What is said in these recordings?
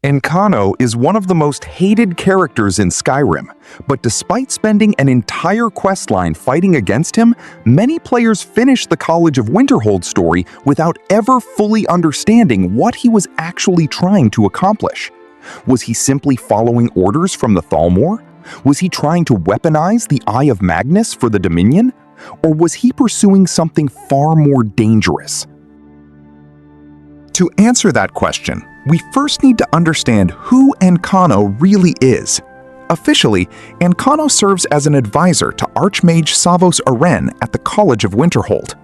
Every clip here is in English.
Ancano is one of the most hated characters in Skyrim, but despite spending an entire questline fighting against him, many players finish the College of Winterhold story without ever fully understanding what he was actually trying to accomplish. Was he simply following orders from the Thalmor? Was he trying to weaponize the Eye of Magnus for the Dominion? Or was he pursuing something far more dangerous? To answer that question, we first need to understand who Ancano really is. Officially, Ancano serves as an advisor to Archmage Savos Aren at the College of Winterhold.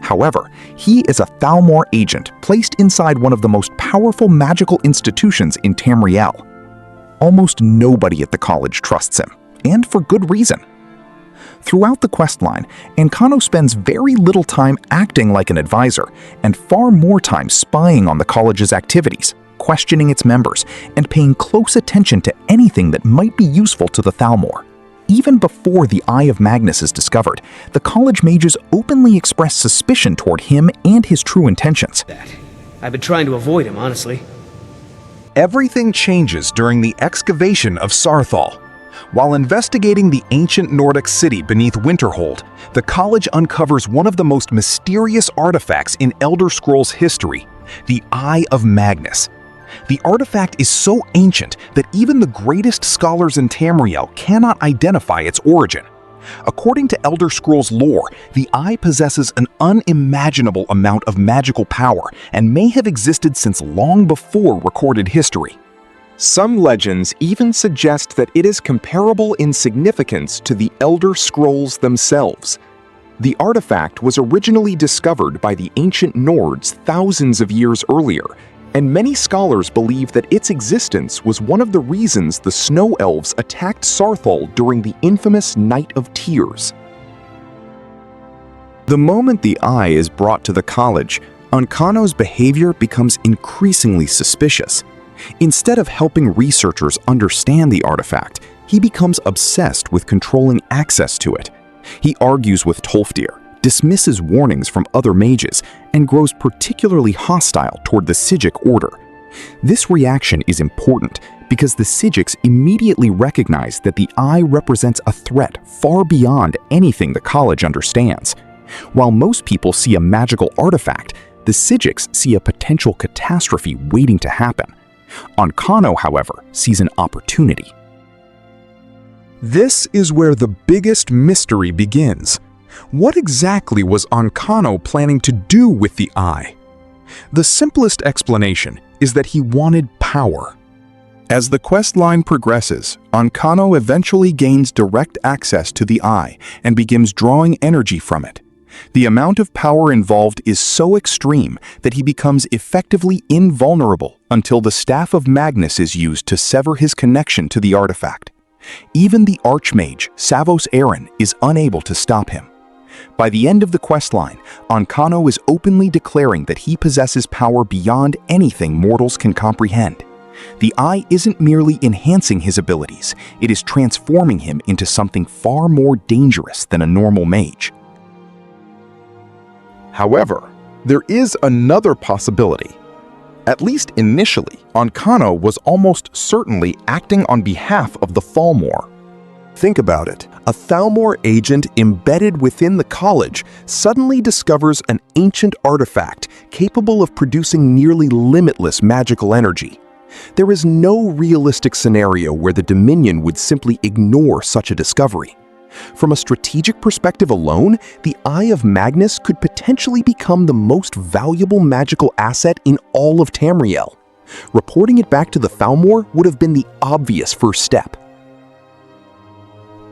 However, he is a Thalmor agent placed inside one of the most powerful magical institutions in Tamriel. Almost nobody at the college trusts him, and for good reason. Throughout the questline, Ancano spends very little time acting like an advisor and far more time spying on the college's activities, questioning its members, and paying close attention to anything that might be useful to the Thalmor. Even before the Eye of Magnus is discovered, the college mages openly express suspicion toward him and his true intentions. I've been trying to avoid him, honestly. Everything changes during the excavation of Sarthal. While investigating the ancient Nordic city beneath Winterhold, the college uncovers one of the most mysterious artifacts in Elder Scrolls history, the Eye of Magnus. The artifact is so ancient that even the greatest scholars in Tamriel cannot identify its origin. According to Elder Scrolls lore, the Eye possesses an unimaginable amount of magical power and may have existed since long before recorded history. Some legends even suggest that it is comparable in significance to the Elder Scrolls themselves. The artifact was originally discovered by the ancient Nords thousands of years earlier, and many scholars believe that its existence was one of the reasons the Snow Elves attacked Sarthal during the infamous Night of Tears. The moment the Eye is brought to the college, Ancano's behavior becomes increasingly suspicious. Instead of helping researchers understand the artifact, he becomes obsessed with controlling access to it. He argues with Tolfdir, dismisses warnings from other mages, and grows particularly hostile toward the Psijic Order. This reaction is important because the Psijics immediately recognize that the Eye represents a threat far beyond anything the college understands. While most people see a magical artifact, the Psijics see a potential catastrophe waiting to happen. Ancano, however, sees an opportunity. This is where the biggest mystery begins. What exactly was Ancano planning to do with the Eye? The simplest explanation is that he wanted power. As the questline progresses, Ancano eventually gains direct access to the Eye and begins drawing energy from it. The amount of power involved is so extreme that he becomes effectively invulnerable until the Staff of Magnus is used to sever his connection to the artifact. Even the Archmage, Savos Aren, is unable to stop him. By the end of the questline, Ancano is openly declaring that he possesses power beyond anything mortals can comprehend. The Eye isn't merely enhancing his abilities, it is transforming him into something far more dangerous than a normal mage. However, there is another possibility. At least initially, Ancano was almost certainly acting on behalf of the Thalmor. Think about it. A Thalmor agent embedded within the college suddenly discovers an ancient artifact capable of producing nearly limitless magical energy. There is no realistic scenario where the Dominion would simply ignore such a discovery. From a strategic perspective alone, the Eye of Magnus could potentially become the most valuable magical asset in all of Tamriel. Reporting it back to the Thalmor would have been the obvious first step.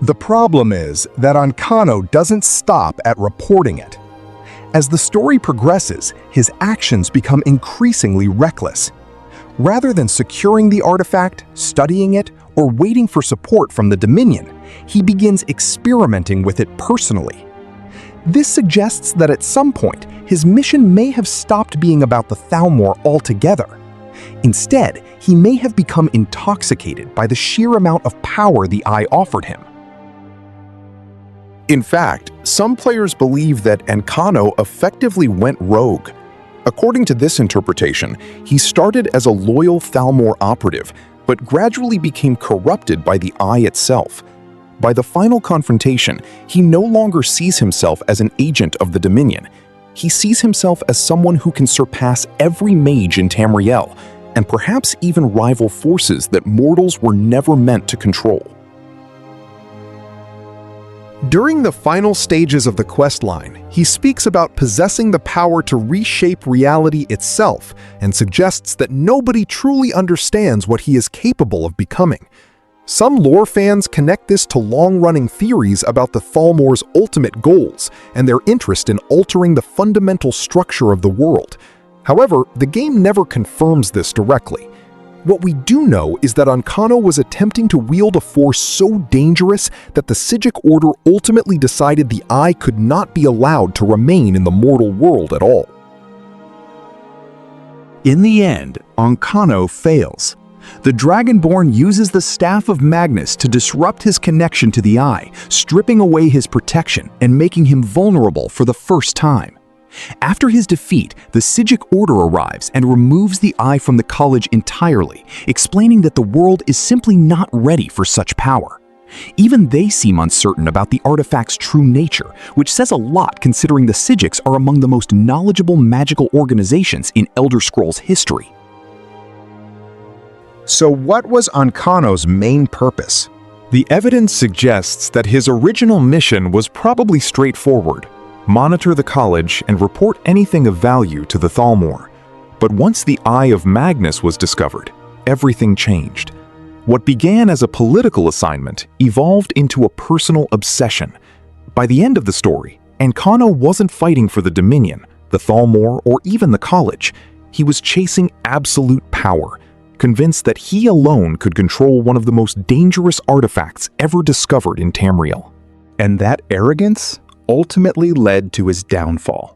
The problem is that Ancano doesn't stop at reporting it. As the story progresses, his actions become increasingly reckless. Rather than securing the artifact, studying it, or waiting for support from the Dominion, he begins experimenting with it personally. This suggests that at some point, his mission may have stopped being about the Thalmor altogether. Instead, he may have become intoxicated by the sheer amount of power the Eye offered him. In fact, some players believe that Ancano effectively went rogue. According to this interpretation, he started as a loyal Thalmor operative, but gradually became corrupted by the Eye itself. By the final confrontation, he no longer sees himself as an agent of the Dominion. He sees himself as someone who can surpass every mage in Tamriel, and perhaps even rival forces that mortals were never meant to control. During the final stages of the questline, he speaks about possessing the power to reshape reality itself and suggests that nobody truly understands what he is capable of becoming. Some lore fans connect this to long-running theories about the Thalmor's ultimate goals and their interest in altering the fundamental structure of the world. However, the game never confirms this directly. What we do know is that Ancano was attempting to wield a force so dangerous that the Psijic Order ultimately decided the Eye could not be allowed to remain in the mortal world at all. In the end, Ancano fails. The Dragonborn uses the Staff of Magnus to disrupt his connection to the Eye, stripping away his protection and making him vulnerable for the first time. After his defeat, the Psijic Order arrives and removes the Eye from the college entirely, explaining that the world is simply not ready for such power. Even they seem uncertain about the artifact's true nature, which says a lot considering the Psijics are among the most knowledgeable magical organizations in Elder Scrolls history. So what was Ancano's main purpose? The evidence suggests that his original mission was probably straightforward: monitor the college and report anything of value to the Thalmor. But once the Eye of Magnus was discovered, everything changed. What began as a political assignment evolved into a personal obsession. By the end of the story, Ancano wasn't fighting for the Dominion, the Thalmor, or even the college. He was chasing absolute power, convinced that he alone could control one of the most dangerous artifacts ever discovered in Tamriel. And that arrogance ultimately led to his downfall.